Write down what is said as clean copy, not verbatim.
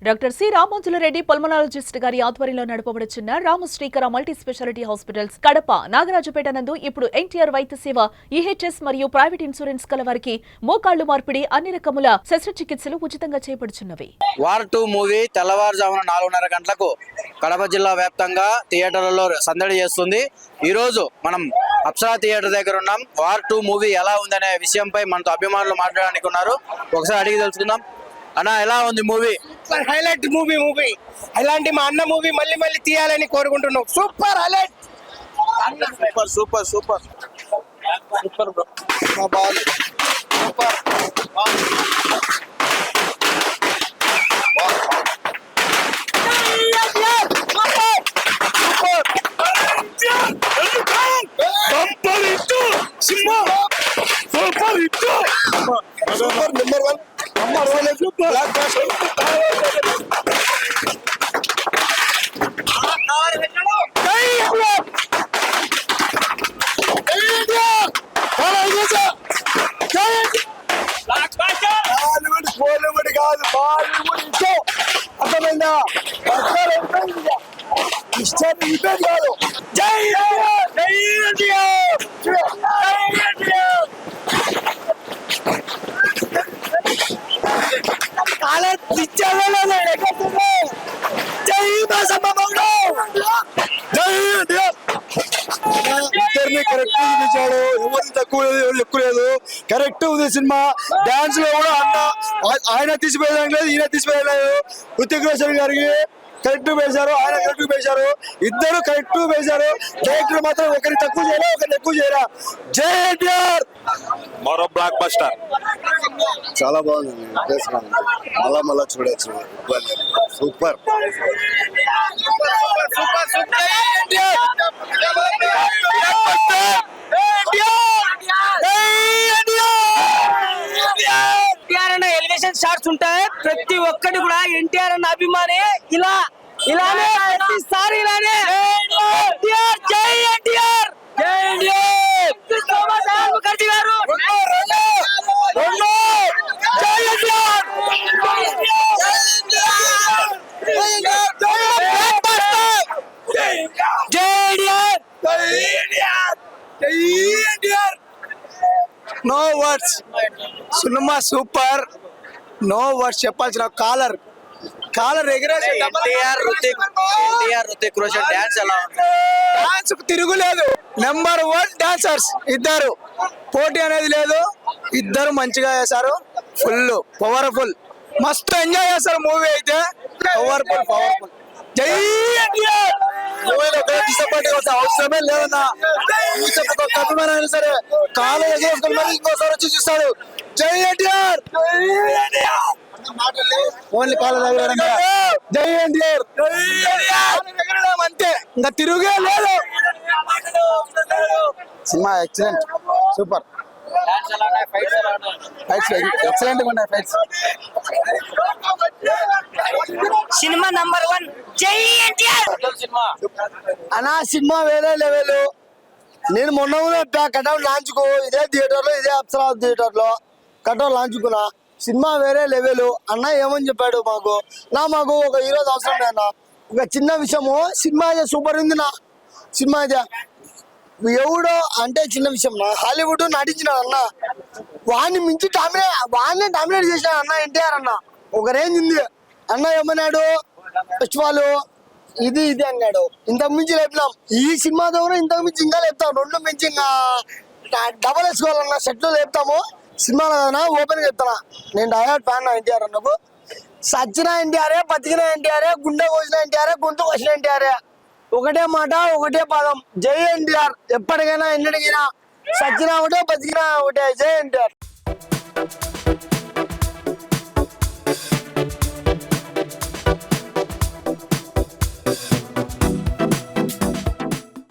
Doctor C రామోజులరెడ్డి pulmonologist గారి ఆధ్వర్యంలో నడపబడుచున్న Ramasreekara multi specialty hospitals Kadapa Nagarajupeta నందు ఇప్పుడు ఎన్టీఆర్ వైద్య సేవ ఈహెచ్ఎస్ మరియు ప్రైవేట్ ఇన్సూరెన్స్ కల వారికి మోకాళ్లు మార్పిడి అన్ని రకముల శస్త్రచికిత్సలు ఉచితంగా చేపడుచున్నవి. వార్ 2 మూవీ తెల్లవారుజామున 4:30 గంటలకు కడప జిల్లా వ్యాప్తంగా థియేటర్లలో సందడి చేస్తుంది. ఈ రోజు మనం అప్సరా థియేటర్ దగ్గర ఉన్నాం. వార్ 2 మూవీ ఎలా ఉందనే విషయంపై మనతో అభిమానులు మాట్లాడడానికి ఉన్నారు. ఒకసారి అడిగి తెలుసుకుందాం. అన్న, ఎలా ఉంది మూవీ? హైలైట్ మూవీ అలాంటి మా అన్న మూవీ మళ్ళీ మళ్ళీ తీయాలని కోరుకుంటున్నాం. Super highlight, super super super super bro. బాగుంది, సూపర్. సూపర్ నెంబర్ 1 అర్థమైందా? ఇష్టం కాదు. జై ఇద్దరిని కరెక్ట్ చూపించాడు. ఎవరు తక్కువ లేదు, ఎవరు ఎక్కువ లేదు. కరెక్ట్ ఉంది సినిమా. డాన్స్ లో కూడా అన్న ఆయన తీసిపోయేదాం లేదు, ఈయన తీసిపోయలేదు. హృతిక్ రోషన్ గారికి కరెక్ట్ వేశారు, ఆయన కరెక్ట్ వేశారు. ఇద్దరు కరెక్ట్ వేశారు. డైరెక్టర్ మాత్రం ఒకరిని తక్కువ చేయరా, ఒకరిని ఎక్కువ చేయరా. జై ఎన్టీఆర్. మరో బ్లాక్ బస్టర్. చాలా బాగుంది, మళ్ళా చూడొచ్చు. సూపర్ ఎలివేషన్ షాట్స్ ఉంటాయి. ప్రతి ఒక్కటి కూడా ఎన్టీఆర్ అన్న అభిమాని ఇలానే ప్రతిసారి ఇలానే జై ఎన్టీఆర్, జై ఎన్టీఆర్. ముఖర్జీ గారు no words. Cinema super, no words చెప్పాల్సిన. కాలర్ ఎగరేసి హృతిక్ రోషన్ డాన్స్ ఎలా ఉంది? డాన్స్ తిరుగులేదు. నెంబర్ 1 డాన్సర్స్ ఇద్దరు, పోటీ అనేది లేదు. ఇద్దరు మంచిగా చేశారు. ఫుల్ పవర్ఫుల్, మస్తు ఎంజాయ్ చేస్తారు మూవీ అయితే. పవర్ఫుల్. జై ఎన్టీఆర్. మూవీలో డిసప్పాయింట్ అవసరమే లేదన్నా. అభిమానం సరే కాలు ఎగరేసుకుని మరి ఇంకోసారి వచ్చి చూస్తాడు. జై ఎన్టీఆర్, ఓన్లీ కాలు ఎగరడం. జై ఎన్టీఆర్ అంతే, ఇంకా తిరుగే లేదు. Cinema excellent, super. Fights excellent గా ఉన్నాయి. ఫైట్స్ సినిమా నంబర్ 1 జై ఎన్టీఆర్. అన్నా సినిమా వేరే లెవెల్. నేను మొన్న కటౌట్ లాంచుకో ఇదే థియేటర్ లో, ఇదే అప్సరా థియేటర్ లో కటౌట్ లాంచుకున్నా. సినిమా వేరే లెవెల్. అన్న ఏమని చెప్పాడు మాకు ఒక హీరో అవసరం లేదన్న. ఒక చిన్న విషయము, సినిమా అయితే సూపర్ ఉంది నా. సినిమా అయితే ఎవడో అంటే చిన్న విషయం నా. హాలీవుడ్ నటించినాడు అన్న, వాడిని మించి డామినేట్ చేసినాడు అన్న ఎన్టీఆర్ అన్న. ఒక రేంజ్ ఉంది అన్న. ఏమన్నాడు, ఫెస్టివల్ ఇది అన్నాడు. ఇంతకు మించి లేపుతాం. ఈ సినిమాతో కూడా ఇంతకు మించి ఇంకా లేపుతాం. 2 మించి ఇంకా డబల్ వేసుకోవాలన్న. సెట్లు లేపుతాము సినిమాలో కదా. ఓపెన్ చెప్తానా, నేను డైరెక్ట్ ఫ్యాన్ ఎన్టీఆర్ అన్నకు. సచ్చిన ఎన్టీఆరే, బతికిన ఎన్టీఆరే, గుండె కోసిన ఎన్టీఆరే, గొంతు కోసిన ఎన్టీఆరే. ఒకటే మాట, ఒకటే పదం, జై ఎన్టీఆర్. ఎప్పటికైనా ఎన్నటికైనా సచ్చిన ఒకటే, బతికినా ఒకటే. జై ఎన్టీఆర్.